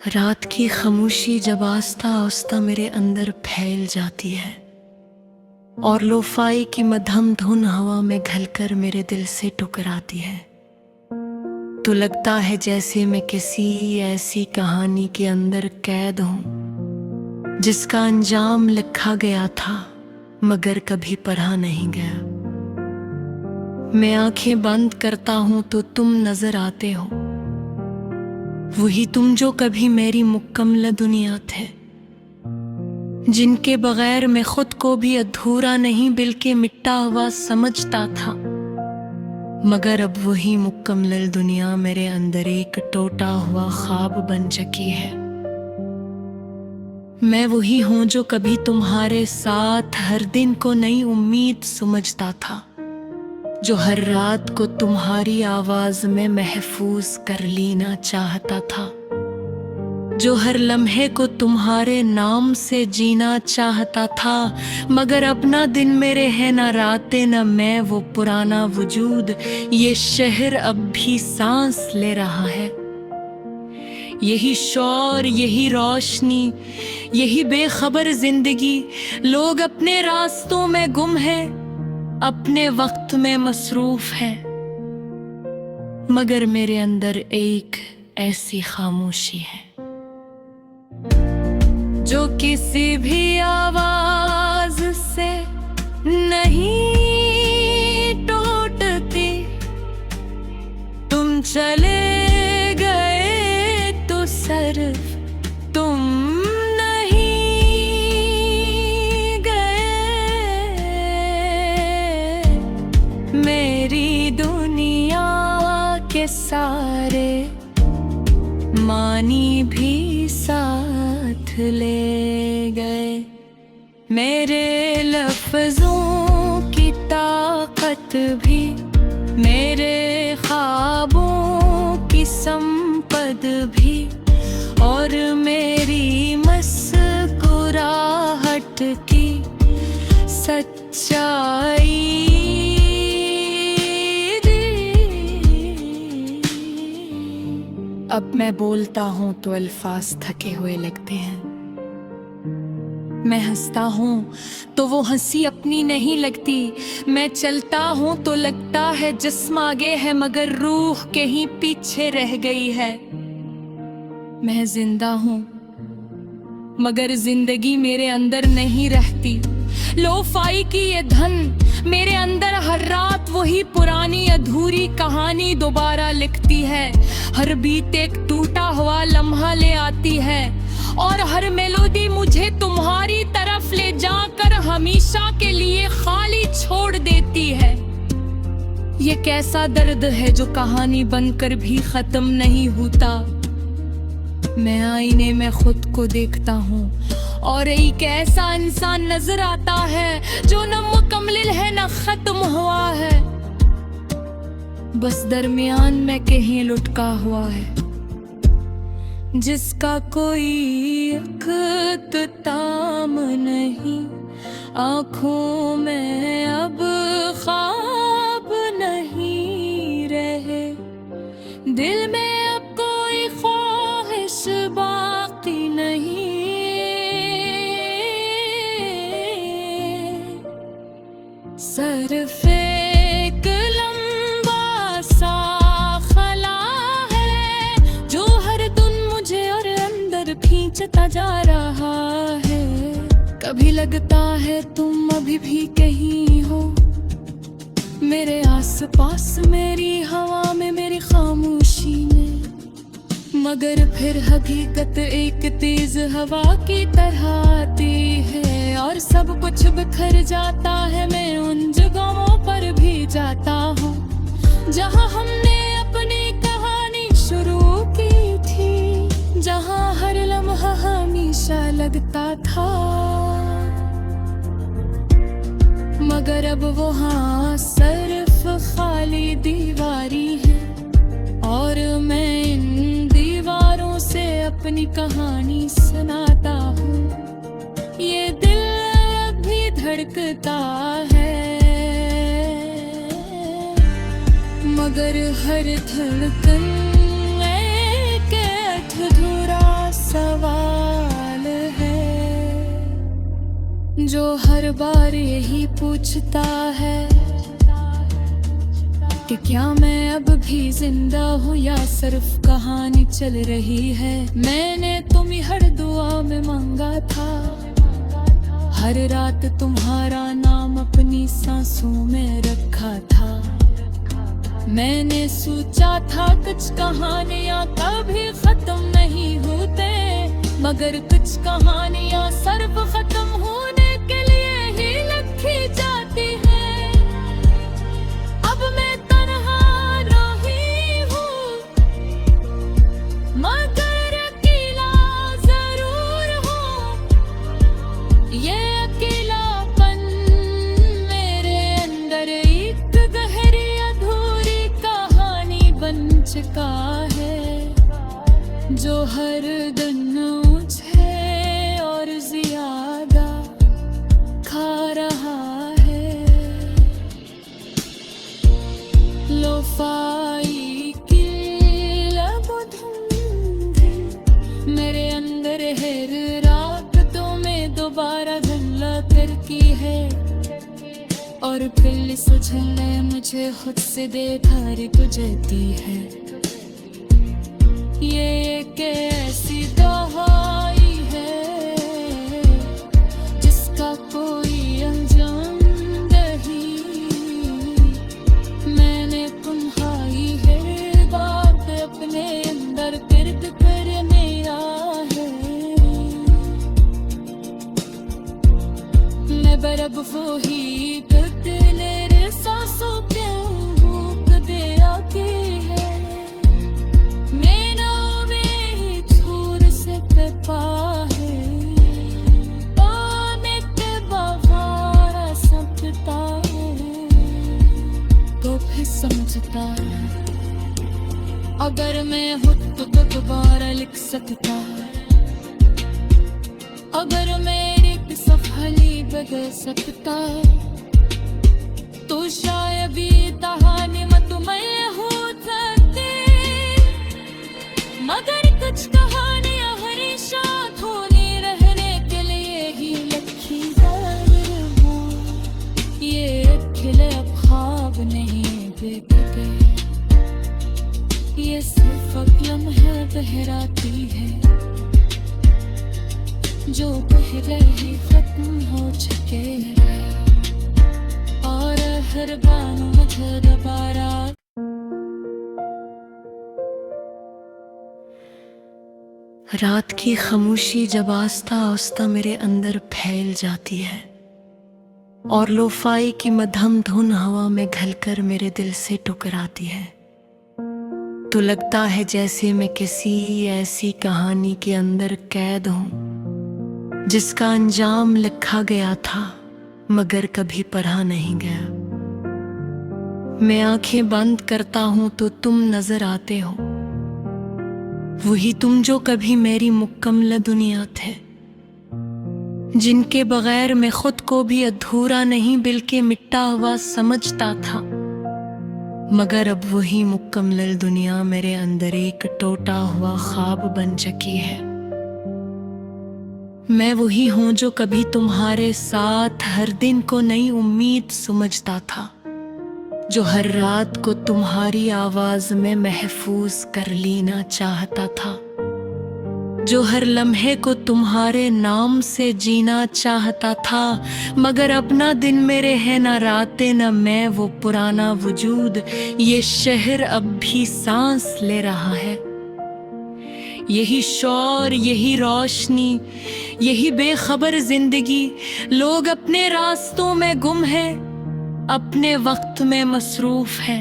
रात की खामोशी जब आस्ता आस्ता मेरे अंदर फैल जाती है और लोफाई की मध्यम धुन हवा में घलकर मेरे दिल से टकराती है, तो लगता है जैसे मैं किसी ऐसी कहानी के अंदर कैद हूं जिसका अंजाम लिखा गया था मगर कभी पढ़ा नहीं गया। मैं आंखें बंद करता हूं तो तुम नजर आते हो, वही तुम जो कभी मेरी मुकम्मल दुनिया थे, जिनके बगैर मैं खुद को भी अधूरा नहीं बल्कि मिटा हुआ समझता था। मगर अब वही मुकम्मल दुनिया मेरे अंदर एक टूटा हुआ ख्वाब बन चुकी है। मैं वही हूं जो कभी तुम्हारे साथ हर दिन को नई उम्मीद समझता था, जो हर रात को तुम्हारी आवाज में महफूज कर लेना चाहता था, जो हर लम्हे को तुम्हारे नाम से जीना चाहता था। मगर अपना दिन मेरे है ना रातें न मैं, वो पुराना वजूद, ये शहर अब भी सांस ले रहा है। यही शौर, यही रोशनी, यही बेखबर जिंदगी। लोग अपने रास्तों में गुम हैं, अपने वक्त में मसरूफ है, मगर मेरे अंदर एक ऐसी खामोशी है जो किसी भी आवाज से नहीं टूटती। तुम चले गए तो सिर्फ तुम मेरी दुनिया के सारे मानी भी साथ ले गए। मेरे लफ्जों की ताकत भी, मेरे ख्वाबों की संपद भी, और मेरी मुस्कुराहट की सच्चाई। अब मैं बोलता हूं तो अल्फाज थके हुए लगते हैं, मैं हंसता हूं तो वो हंसी अपनी नहीं लगती। मैं चलता हूं तो लगता है जिस्म आगे है मगर रूह कहीं पीछे रह गई है। मैं जिंदा हूं मगर जिंदगी मेरे अंदर नहीं रहती। लोफाई की ये धन मेरे अंदर हर रात वही पुरानी अधूरी कहानी दोबारा लिखती है। हर बीत एक टूटा हुआ लम्हा ले आती है और हर मेलोडी मुझे तुम्हारी तरफ ले जाकर हमेशा के लिए खाली छोड़ देती है। ये कैसा दर्द है जो कहानी बनकर भी खत्म नहीं होता। मैं आईने में खुद को देखता हूँ और एक ऐसा इंसान नजर आता है जो न मुकम्मल है न खत्म हुआ है, बस दरमियान में कहीं लुटका हुआ है, जिसका कोई इख्तिताम नहीं। आँखों में अब ख्वाब नहीं रहे, दिल में अब कोई ख्वाहिश बाकी नहीं। सिर्फ एक लंबा सा खला है जो हर दिन मुझे और अंदर खींचता जा रहा है। कभी लगता है तुम अभी भी कहीं हो मेरे आसपास, मेरी हवा में, मेरी खामोशी में, मगर फिर हकीकत एक तेज हवा की तरह आती है और सब कुछ बिखर जाता है। मैं उन जगहों पर भी जाता हूँ जहाँ हमने अपनी कहानी शुरू की थी, जहाँ हर लम्हा हमेशा लगता था, मगर अब वहाँ सिर्फ खाली दीवारी है और मैं इन दीवारों से अपनी कहानी सुनाता हूँ। ये दिल अभी धड़कता है मगर हर धड़कन एक अधूरा सवाल है जो हर बार यही पूछता है कि क्या मैं अब भी जिंदा हूँ या सिर्फ कहानी चल रही है। मैंने तुम्हें हर दुआ में मांगा था, हर रात तुम्हारा नाम अपनी सांसों में रखा था। मैंने सोचा था कुछ कहानियां कभी खत्म नहीं होते, मगर कुछ कहानियां सिर्फ खत्म होने के लिए ही लिखी जाती है। अब मैं तन्हा रही हूँ मगर अकेला जरूर हूँ। ये अकेलापन मेरे अंदर एक गहरी अधूरी कहानी बन चुका है, जो हर दिन मुझे और ज्यादा खा रहा है। लोफाई की लबोधुंधे मेरे अंदर हर रात तो मैं दोबारा धुंधला करती है, और फिर सुझलने मुझे खुद से देधार गुजरती है। ये एक ऐसी दवाई है जिसका कोई अंजाम नहीं। मैंने तुम्हारी हर बात अपने अंदर गिरद कर मेरा है। मैं बरब वो ही तेरे सांसों के भूख दे आती है। समझता अगर मैं हूँ तो दोबारा लिख सकता, अगर मेरी एक सफली बदल सकता तो शायद ये कहानी मैं हो सकती। मगर कुछ कहानियां हमेशा धोनी रहने के लिए ही लिखी जाती हैं। ये खिले अब ख्वाब नहीं देखते, ये सिर्फ लम्हे बहराती है जो पहले ही खत्म हो चुके हैं, और हर बार मुझे दोबारा। रात की खामोशी जब आस्ता आस्ता मेरे अंदर फैल जाती है और लोफाई की मध्यम धुन हवा में घलकर मेरे दिल से टकराती है, तो लगता है जैसे मैं किसी ऐसी कहानी के अंदर कैद हूं जिसका अंजाम लिखा गया था मगर कभी पढ़ा नहीं गया। मैं आंखें बंद करता हूं तो तुम नजर आते हो, वही तुम जो कभी मेरी मुकम्मल दुनिया थे, जिनके बगैर मैं खुद को भी अधूरा नहीं बल्कि मिटा हुआ समझता था। मगर अब वही मुकम्मल दुनिया मेरे अंदर एक टूटा हुआ ख्वाब बन चुकी है। मैं वही हूं जो कभी तुम्हारे साथ हर दिन को नई उम्मीद समझता था, जो हर रात को तुम्हारी आवाज में महफूज कर लेना चाहता था, जो हर लम्हे को तुम्हारे नाम से जीना चाहता था। मगर अपना दिन मेरे है ना रातें न मैं, वो पुराना वजूद, ये शहर अब भी सांस ले रहा है। यही शौर, यही रोशनी, यही बेखबर जिंदगी। लोग अपने रास्तों में गुम हैं, अपने वक्त में मसरूफ है,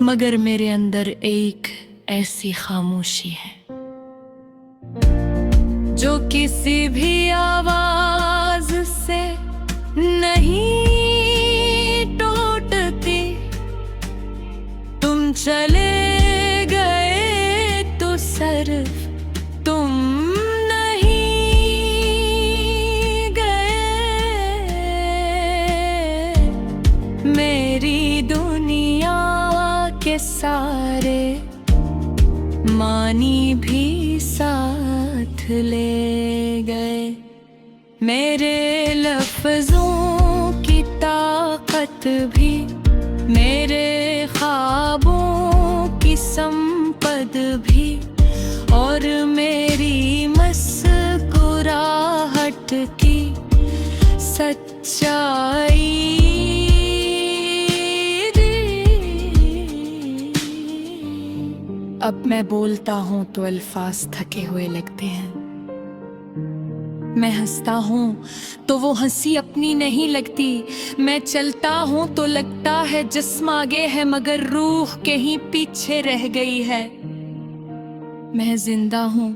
मगर मेरे अंदर एक ऐसी खामोशी है जो किसी भी आवाज से नहीं टूटती। तुम चले गए तो सिर्फ तुम नहीं गए, मेरी दुनिया के सारे आसमानी भी साथ ले गए। मेरे लफ्जों की ताकत भी, मेरे ख्वाबों की संपद भी, और मेरी मुस्कुराहट की सच्चाई। अब मैं बोलता हूँ तो अल्फाज थके हुए लगते हैं। मैं हंसता हूँ तो वो हंसी अपनी नहीं लगती। मैं चलता हूँ तो लगता है जिस्म आगे है मगर रूह कहीं पीछे रह गई है। मैं जिंदा हूँ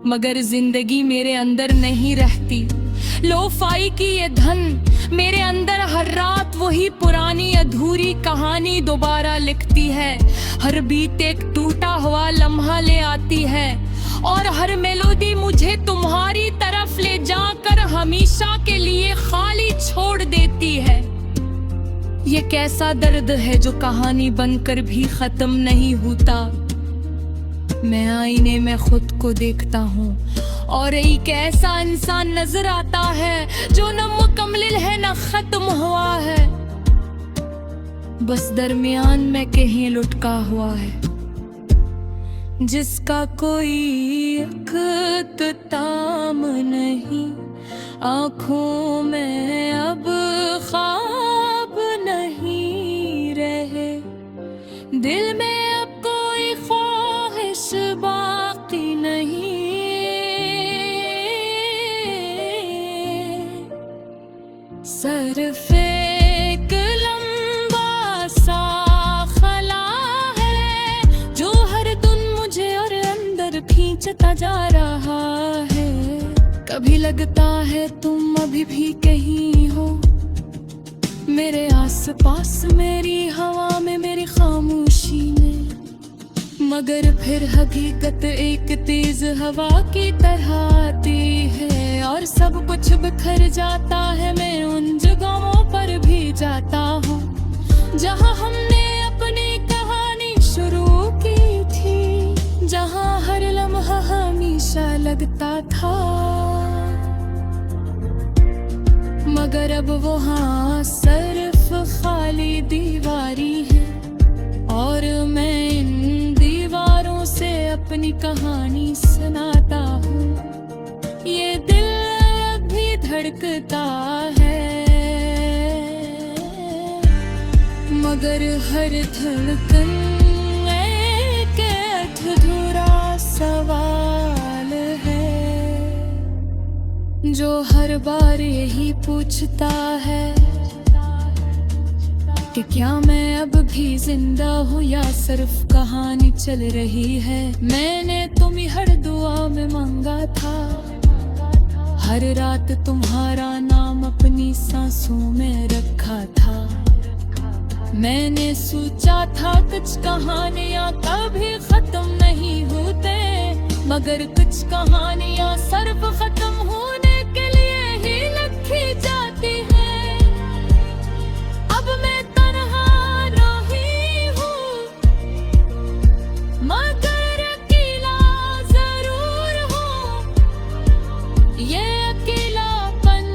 मगर जिंदगी मेरे अंदर नहीं रहती। लोफाई की ये धन मेरे अंदर हर रात वही पुरानी अधूरी कहानी दोबारा लिखती है। हर बीत एक टूटा हुआ लम्हा ले आती है और हर मेलोडी मुझे तुम्हारी तरफ ले जाकर हमेशा के लिए खाली छोड़ देती है। ये कैसा दर्द है जो कहानी बनकर भी खत्म नहीं होता। मैं आईने में खुद को देखता हूँ और एक ऐसा इंसान नजर आता है जो न मुकम्मल है न खत्म हुआ है, बस दरमियान में कहीं लुटका हुआ है, जिसका कोई इख्तिताम नहीं। आँखों में अब ख्वाब नहीं रहे, दिल में अब कोई ख्वाहिश बाकी नहीं। सिर्फ एक लंबा सा खला है जो हर दिन मुझे और अंदर खींचता जा रहा है। कभी लगता है तुम अभी भी कहीं हो मेरे आसपास, मेरी हवा में, मेरी खामोशी में, मगर फिर हकीकत एक तेज हवा की तरह आती है और सब कुछ बिखर जाता है। मैं उन जगहों पर भी जाता हूँ जहाँ हमने अपनी कहानी शुरू की थी, जहाँ हर लम्हा हमेशा लगता था, मगर अब वहाँ सिर्फ खाली दीवारी है और मैं इन दीवारों से अपनी कहानी सुनाता हूँ। ये दिल भी धड़कता है मगर हर धड़कन एक अधूरा सवाल है जो हर बार यही पूछता है कि क्या मैं अब भी जिंदा हूँ या सिर्फ कहानी चल रही है। मैंने तुम्हें हर दुआ में मांगा था, हर रात तुम्हारा नाम अपनी सांसों में रखा था। मैंने सोचा था कुछ कहानियाँ कभी खत्म नहीं होते, मगर कुछ कहानियाँ सिर्फ खत्म होने के लिए ही लिखी जाती है। अब मैं तन्हा नहीं हूँ मगर अकेला जरूर हूँ। ये अकेलापन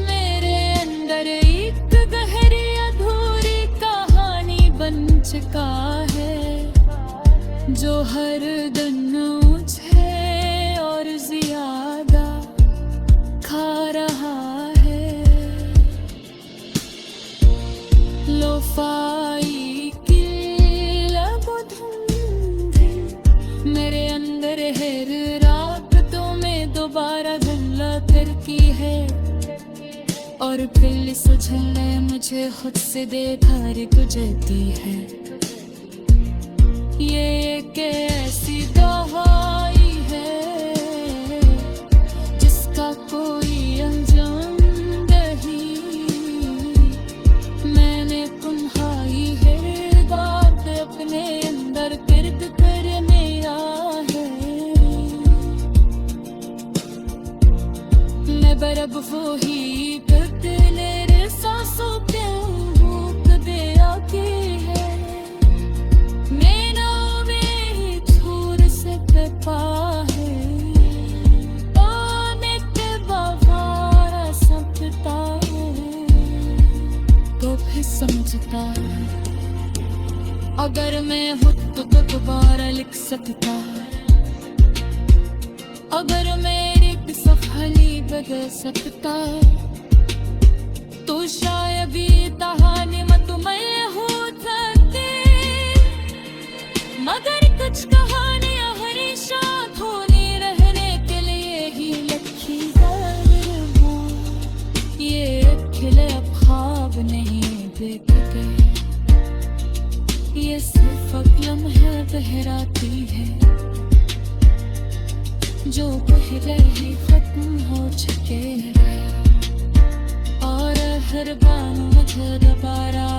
मेरे अंदर एक गहरी अधूरी कहानी बन चुका है जो हर दिन मुझे और ज्यादा खा रहा है। लोफाई की लबो धुंधी मेरे अंदर हर रात तो में दोबारा धुंधला करती है और फिर सुझलने मुझे खुद से देखार गुजरती है। ये एक ऐसी दवाई है जिसका कोई अंजाम नहीं। मैंने तुम्हारी हर बात अपने अंदर गिरद करने है। मैं बरब वो ही बदले सांसों पे भूख दे आती है। सकता, अगर मैं खुद तो दोबारा लिख सकता, अगर मैं एक सफली बदल सकता तो शायद ये कहानी मैं हो सकती, मगर कुछ कहानियां हमेशा धोनी रहने के लिए ही लिखी गई हूँ। ये खिले अब ख्वाब नहीं देखते, ये सिर्फ लम्हे बहराती है जो पहले ही खत्म हो चुके हैं, और हर बार मुझे दोबारा